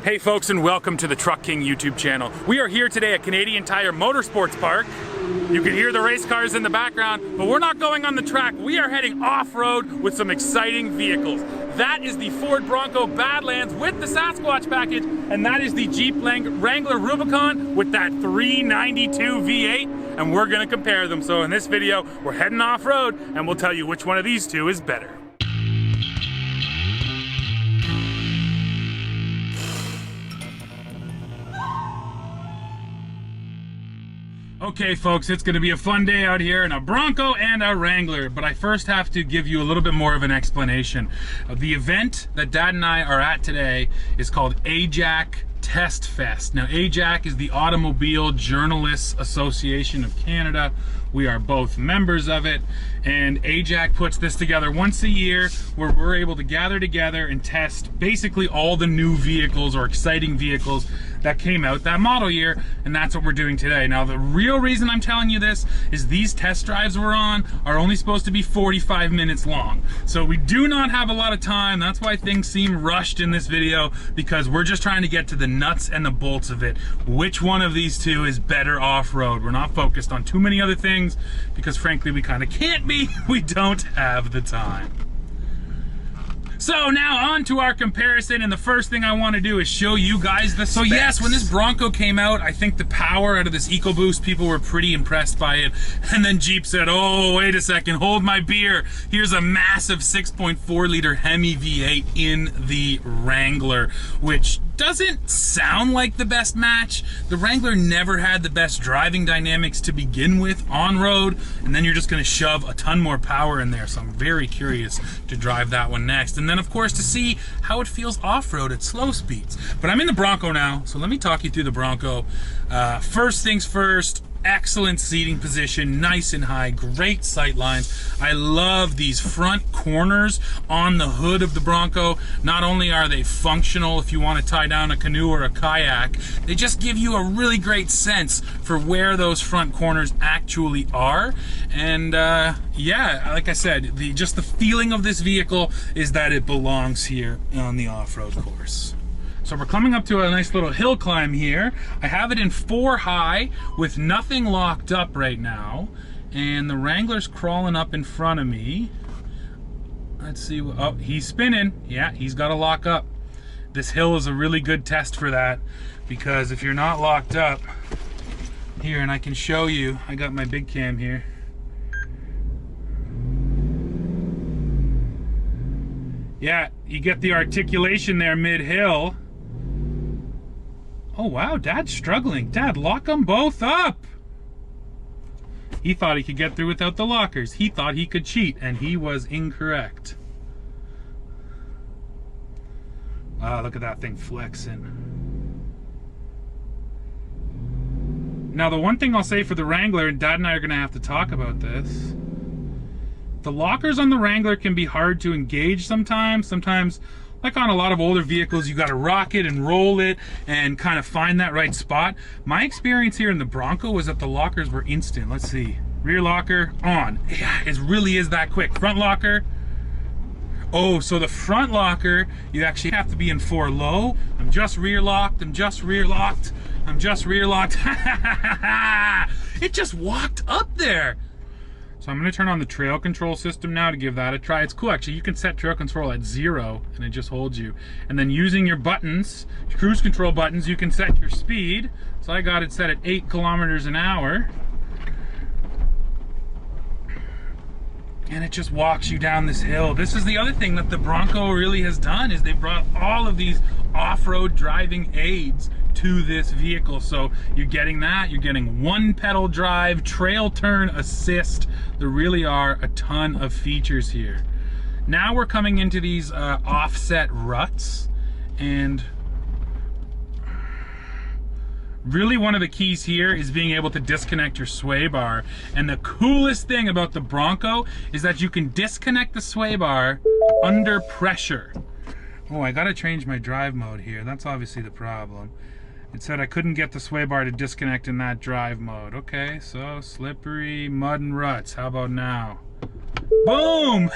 Hey folks, and welcome to the Truck King YouTube channel. We are here today at Canadian Tire Motorsports Park. You can hear the race cars in the background, but we're not going on the track. We are heading off-road with some exciting vehicles. That is the Ford Bronco Badlands with the Sasquatch package, and that is the Jeep Wrangler Rubicon with that 392 V8, and we're gonna compare them. So in this video, we're heading off-road, and we'll tell you which one of these two is better. Okay folks, it's gonna be a fun day out here in a Bronco and a Wrangler, but I first have to give you a little bit more of an explanation. The event that Dad and I are at today is called AJAC Test Fest. Now AJAC is the Automobile Journalists Association of Canada. We are both members of it, and AJAC puts this together once a year where we're able to gather together and test basically all the new vehicles or exciting vehicles that came out that model year, and that's what we're doing today. Now the real reason I'm telling you this is these test drives we're on are only supposed to be 45 minutes long. So we do not have a lot of time. That's why things seem rushed in this video, because we're just trying to get to the nuts and the bolts of it. Which one of these two is better off-road? We're not focused on too many other things because frankly we kind of can't be. We don't have the time. So now on to our comparison, and the first thing I want to do is show you guys the specs. So yes, when this Bronco came out, I think the power out of this EcoBoost, people were pretty impressed by it. And then Jeep said, oh, wait a second, hold my beer. Here's a massive 6.4 liter Hemi V8 in the Wrangler, which doesn't sound like the best match. The Wrangler never had the best driving dynamics to begin with on road, and then you're just gonna shove a ton more power in there. So I'm very curious to drive that one next. And then of course to see how it feels off-road at slow speeds. But I'm in the Bronco now, so let me talk you through the Bronco. First things first, excellent seating position, nice and high, great sight lines. I love these front corners on the hood of the Bronco. Not only are they functional if you want to tie down a canoe or a kayak, they just give you a really great sense for where those front corners actually are. And yeah, like I said, just the feeling of this vehicle is that it belongs here on the off-road course. So we're coming up to a nice little hill climb here. I have it in 4 high with nothing locked up right now. And the Wrangler's crawling up in front of me. Let's see, oh, he's spinning. Yeah, he's got to lock up. This hill is a really good test for that, because if you're not locked up, here, and I can show you, I got my big cam here. Yeah, you get the articulation there mid-hill. Oh wow, Dad's struggling. Dad, lock them both up. He thought he could get through without the lockers. He thought he could cheat, and he was incorrect. Wow, look at that thing flexing. Now the one thing I'll say for the Wrangler, and Dad and I are gonna have to talk about this, the lockers on the Wrangler can be hard to engage sometimes. Sometimes, like on a lot of older vehicles, you gotta rock it and roll it and kind of find that right spot. My experience here in the Bronco was that the lockers were instant. Let's see, rear locker, on. Yeah, it really is that quick. Front locker, oh, so the front locker, you actually have to be in 4 low. I'm just rear locked, I'm just rear locked, I'm just rear locked. It just walked up there. So I'm going to turn on the trail control system now to give that a try. It's cool actually. You can set trail control at 0 and it just holds you. And then using your buttons, your cruise control buttons, you can set your speed. So I got it set at 8 kilometers an hour. And it just walks you down this hill. This is the other thing that the Bronco really has done, is they brought all of these off-road driving aids to this vehicle. So you're getting that, you're getting 1 pedal drive, trail turn assist. There really are a ton of features here. Now we're coming into these offset ruts, and really one of the keys here is being able to disconnect your sway bar. And the coolest thing about the Bronco is that you can disconnect the sway bar under pressure. Oh, I gotta change my drive mode here. That's obviously the problem. It said I couldn't get the sway bar to disconnect in that drive mode. Okay, so slippery, mud and ruts. How about now? Boom!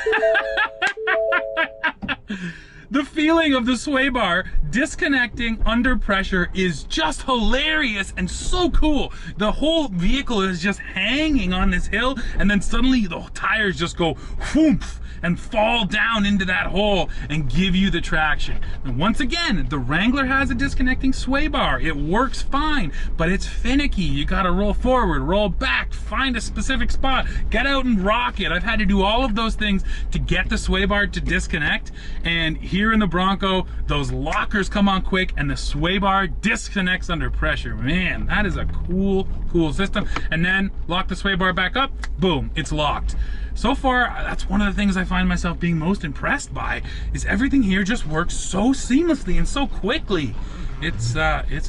The feeling of the sway bar disconnecting under pressure is just hilarious and so cool. The whole vehicle is just hanging on this hill, and then suddenly the tires just go whoomph and fall down into that hole and give you the traction. And once again, the Wrangler has a disconnecting sway bar. It works fine, but it's finicky. You gotta roll forward, roll back, find a specific spot, get out and rock it. I've had to do all of those things to get the sway bar to disconnect, and here in the Bronco, those lockers come on quick and the sway bar disconnects under pressure. Man, that is a cool system. And then lock the sway bar back up, boom, it's locked. So far, that's one of the things I find myself being most impressed by, is everything here just works so seamlessly and so quickly. It's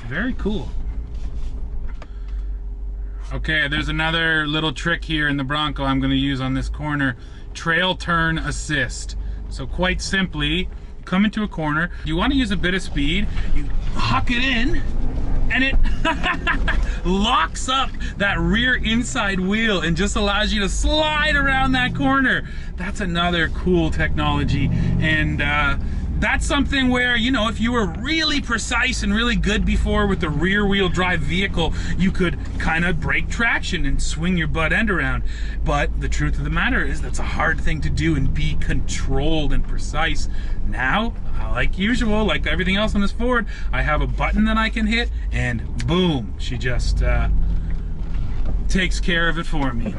very cool. Okay, there's another little trick here in the Bronco I'm going to use on this corner. Trail turn assist. So quite simply, you come into a corner, you want to use a bit of speed, you huck it in, and it locks up that rear inside wheel and just allows you to slide around that corner. That's another cool technology, and that's something where, you know, if you were really precise and really good before with the rear wheel drive vehicle, you could kind of break traction and swing your butt end around. But the truth of the matter is that's a hard thing to do and be controlled and precise. Now, like usual, like everything else on this Ford, I have a button that I can hit and boom, she just takes care of it for me.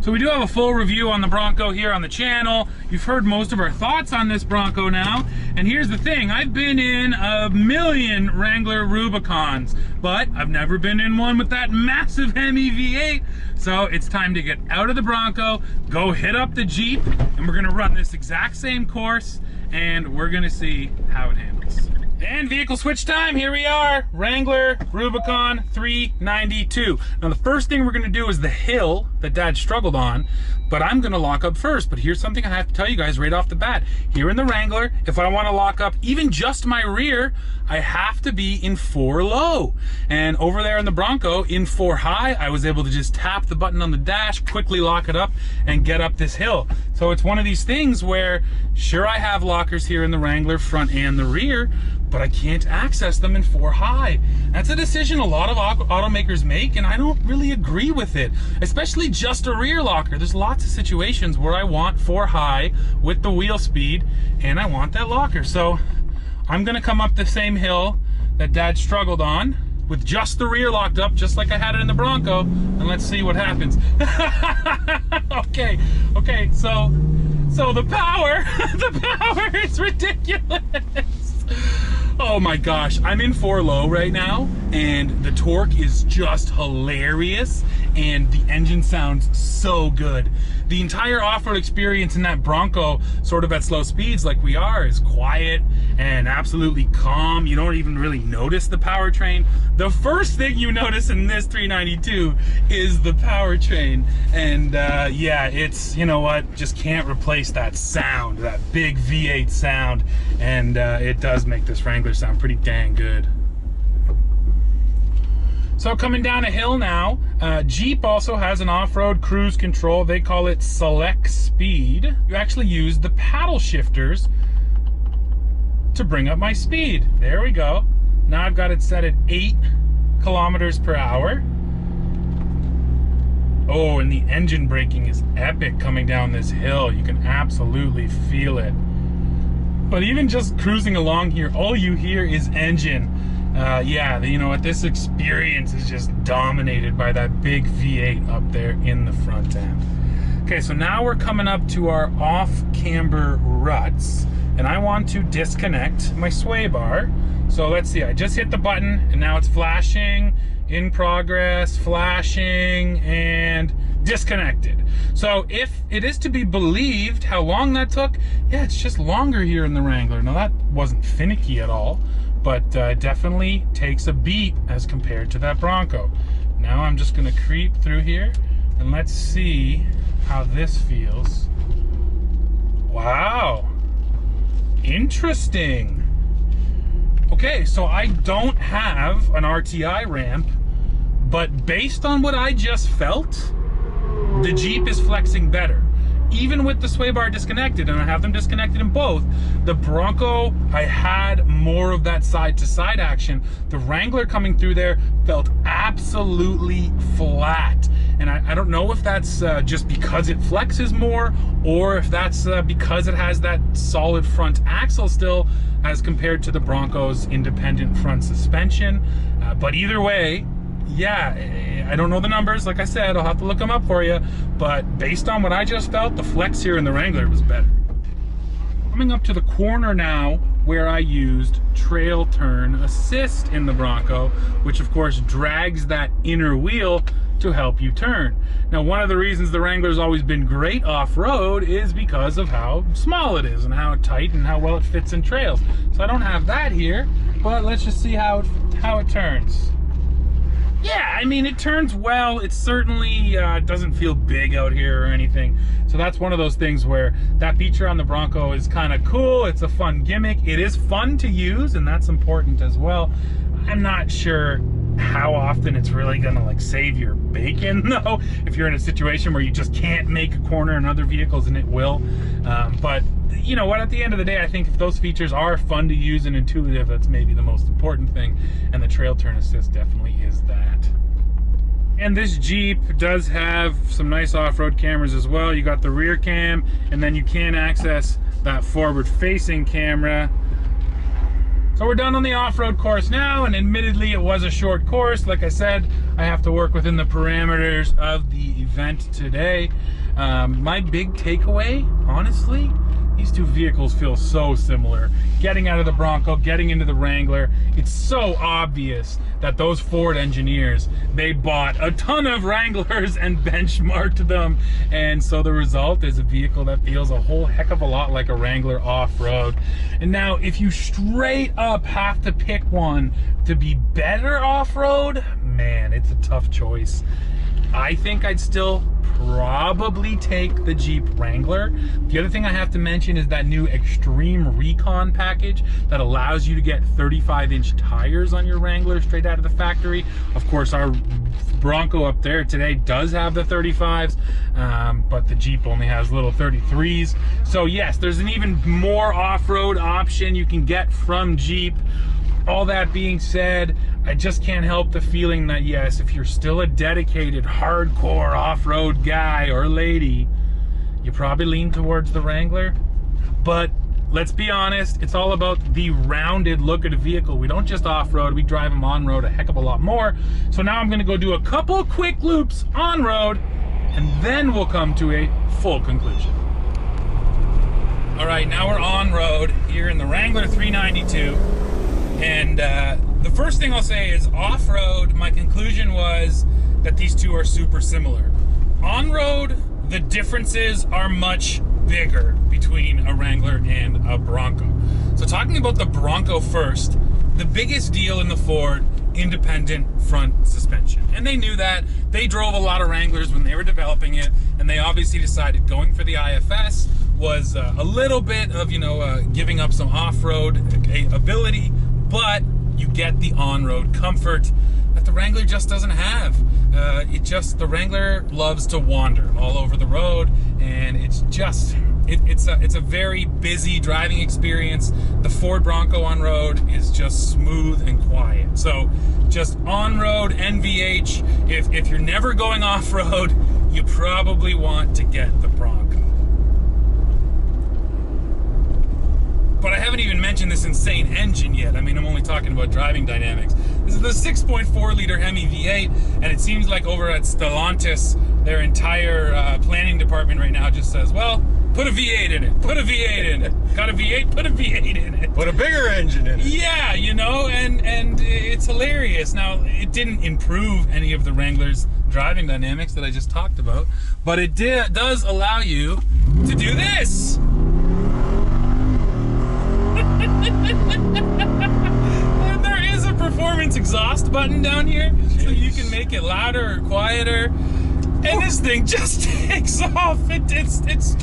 So we do have a full review on the Bronco here on the channel. You've heard most of our thoughts on this Bronco now. And here's the thing, I've been in a million Wrangler Rubicons, but I've never been in one with that massive Hemi V8. So it's time to get out of the Bronco, go hit up the Jeep, and we're gonna run this exact same course, and we're gonna see how it handles. And vehicle switch time, here we are, Wrangler Rubicon 392. Now the first thing we're gonna do is the hill that Dad struggled on, but I'm gonna lock up first. But here's something I have to tell you guys right off the bat. Here in the Wrangler, if I wanna lock up even just my rear, I have to be in 4 low. And over there in the Bronco, in 4 high, I was able to just tap the button on the dash, quickly lock it up, and get up this hill. So it's one of these things where, sure, I have lockers here in the Wrangler, front and the rear, but I can't access them in 4 high. That's a decision a lot of automakers make, and I don't really agree with it, especially just a rear locker. There's lots of situations where I want 4 high with the wheel speed, and I want that locker. So I'm gonna come up the same hill that Dad struggled on with just the rear locked up, just like I had it in the Bronco, and let's see what happens. Okay, so the power, the power is ridiculous. Oh my gosh, I'm in 4 low right now, and the torque is just hilarious, and the engine sounds so good. The entire off-road experience in that Bronco, sort of at slow speeds like we are, is quiet and absolutely calm. You don't even really notice the powertrain. The first thing you notice in this 392 is the powertrain, and yeah, it's, you know what, just can't replace that sound, that big V8 sound, and it does make this Wrangler sound pretty dang good. So coming down a hill now, Jeep also has an off-road cruise control. They call it Select Speed. You actually use the paddle shifters to bring up my speed. There we go. Now I've got it set at 8 kilometers per hour. Oh, and the engine braking is epic coming down this hill. You can absolutely feel it. But even just cruising along here, all you hear is engine. Yeah, you know what, this experience is just dominated by that big V8 up there in the front end. Okay, so now we're coming up to our off-camber ruts, and I want to disconnect my sway bar. So let's see, I just hit the button, and now it's flashing, in progress, flashing, and disconnected. So if it is to be believed how long that took, yeah, it's just longer here in the Wrangler. Now that wasn't finicky at all, but definitely takes a beat as compared to that Bronco. Now I'm just gonna creep through here and let's see how this feels. Wow, interesting. Okay, so I don't have an RTI ramp, but based on what I just felt, the Jeep is flexing better. even with the sway bar disconnected, and I have them disconnected in both, the Bronco, I had more of that side-to-side action. The Wrangler coming through there felt absolutely flat. And I don't know if that's just because it flexes more, or if that's because it has that solid front axle still, as compared to the Bronco's independent front suspension. But either way, yeah, I don't know the numbers. Like I said, I'll have to look them up for you. But based on what I just felt, the flex here in the Wrangler was better. Coming up to the corner now, where I used trail turn assist in the Bronco, which of course drags that inner wheel to help you turn. Now, one of the reasons the Wrangler's always been great off-road is because of how small it is and how tight and how well it fits in trails. So I don't have that here, but let's just see how it turns. Yeah, I mean, it turns well. It certainly doesn't feel big out here or anything. So that's one of those things where that feature on the Bronco is kind of cool. It's a fun gimmick. It is fun to use, and that's important as well. I'm not sure how often it's really gonna like save your bacon though, if you're in a situation where you just can't make a corner in other vehicles, and it will. But you know what, at the end of the day, I think if those features are fun to use and intuitive, that's maybe the most important thing, and the trail turn assist definitely is that. And this Jeep does have some nice off-road cameras as well. You got the rear cam, and then you can access that forward-facing camera. So we're done on the off-road course now, and admittedly it was a short course. Like I said, I have to work within the parameters of the event today. My big takeaway, honestly, these two vehicles feel so similar. Getting out of the Bronco, getting into the Wrangler, it's so obvious that those Ford engineers, they bought a ton of Wranglers and benchmarked them. And so the result is a vehicle that feels a whole heck of a lot like a Wrangler off-road. And now, if you straight up have to pick one to be better off-road, man, it's a tough choice. I think I'd still probably take the Jeep Wrangler. The other thing I have to mention is that new Extreme Recon package that allows you to get 35-inch tires on your Wrangler straight out of the factory. Of course, our Bronco up there today does have the 35s, but the Jeep only has little 33s. So yes, there's an even more off-road option you can get from Jeep. All that being said, I just can't help the feeling that yes, if you're still a dedicated, hardcore off-road guy or lady, you probably lean towards the Wrangler. But let's be honest, it's all about the rounded look of the vehicle. We don't just off-road, we drive them on-road a heck of a lot more. So now I'm gonna go do a couple quick loops on-road, and then we'll come to a full conclusion. All right, now we're on-road here in the Wrangler 392. And the first thing I'll say is off-road, my conclusion was that these two are super similar. On-road, the differences are much bigger between a Wrangler and a Bronco. So talking about the Bronco first, the biggest deal in the Ford, independent front suspension. And they knew that. They drove a lot of Wranglers when they were developing it, and they obviously decided going for the IFS was a little bit of, giving up some off-road ability, but you get the on-road comfort that the Wrangler just doesn't have. The Wrangler loves to wander all over the road, and it's a very busy driving experience. The Ford Bronco on-road is just smooth and quiet. So just on-road NVH, if you're never going off-road, you probably want to get the Bronco. But I haven't even mentioned this insane engine yet. I mean, I'm only talking about driving dynamics. This is the 6.4 liter Hemi V8, and it seems like over at Stellantis, their entire planning department right now just says, well, put a V8 in it, put a V8 in it. Got a V8, put a V8 in it. Put a bigger engine in it. Yeah, and it's hilarious. Now, it didn't improve any of the Wrangler's driving dynamics that I just talked about, but it does allow you to do this. And there is a performance exhaust button down here. Jeez. So you can make it louder or quieter. And this thing just takes off. It's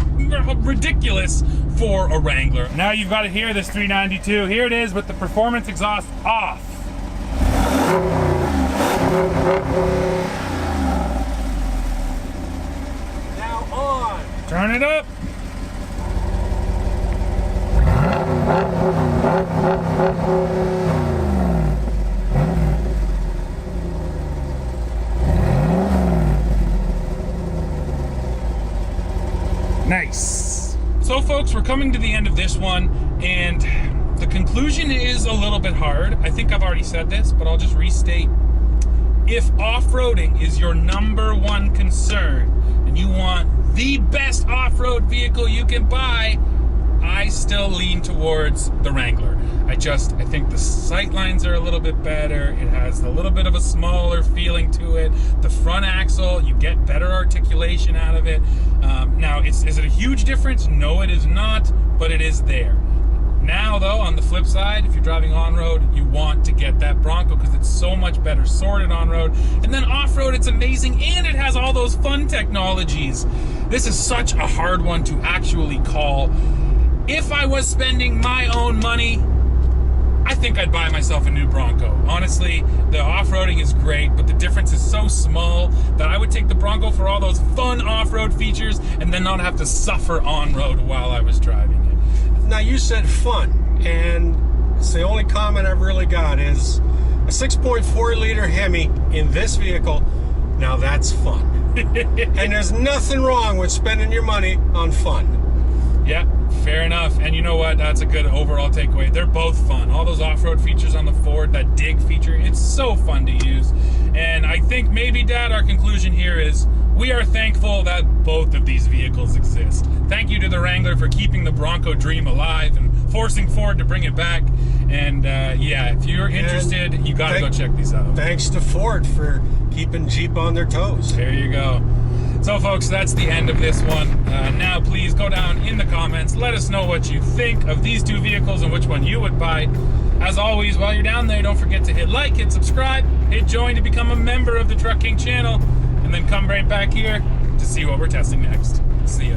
ridiculous for a Wrangler. Now you've got to hear this 392. Here it is with the performance exhaust off. Now on. Turn it up. Nice. So folks, we're coming to the end of this one, and the conclusion is a little bit hard. I think I've already said this, but I'll just restate. If off-roading is your #1 concern, and you want the best off-road vehicle you can buy, I still lean towards the Wrangler. I think the sight lines are a little bit better. It has a little bit of a smaller feeling to it. The front axle, you get better articulation out of it. Now, is it a huge difference? No, it is not, but it is there. Now, though, on the flip side, if you're driving on-road, you want to get that Bronco because it's so much better sorted on-road. And then off-road, it's amazing, and it has all those fun technologies. This is such a hard one to actually call. If I was spending my own money, I think I'd buy myself a new Bronco. Honestly, the off-roading is great, but the difference is so small that I would take the Bronco for all those fun off-road features and then not have to suffer on-road while I was driving it. Now, you said fun, and it's the only comment I've really got is a 6.4 liter Hemi in this vehicle. Now that's fun. And there's nothing wrong with spending your money on fun. Yeah, fair enough. And you know what? That's a good overall takeaway. They're both fun. All those off-road features on the Ford, that dig feature, it's so fun to use. And I think maybe, Dad, our conclusion here is we are thankful that both of these vehicles exist. Thank you to the Wrangler for keeping the Bronco dream alive and forcing Ford to bring it back. And yeah, if you're interested, you got to go check these out. Thanks to Ford for keeping Jeep on their toes. There you go. So folks, that's the end of this one. Now please go down in the comments, let us know what you think of these two vehicles and which one you would buy. As always, while you're down there, don't forget to hit like, hit subscribe, hit join to become a member of the Truck King channel, and then come right back here to see what we're testing next. See ya.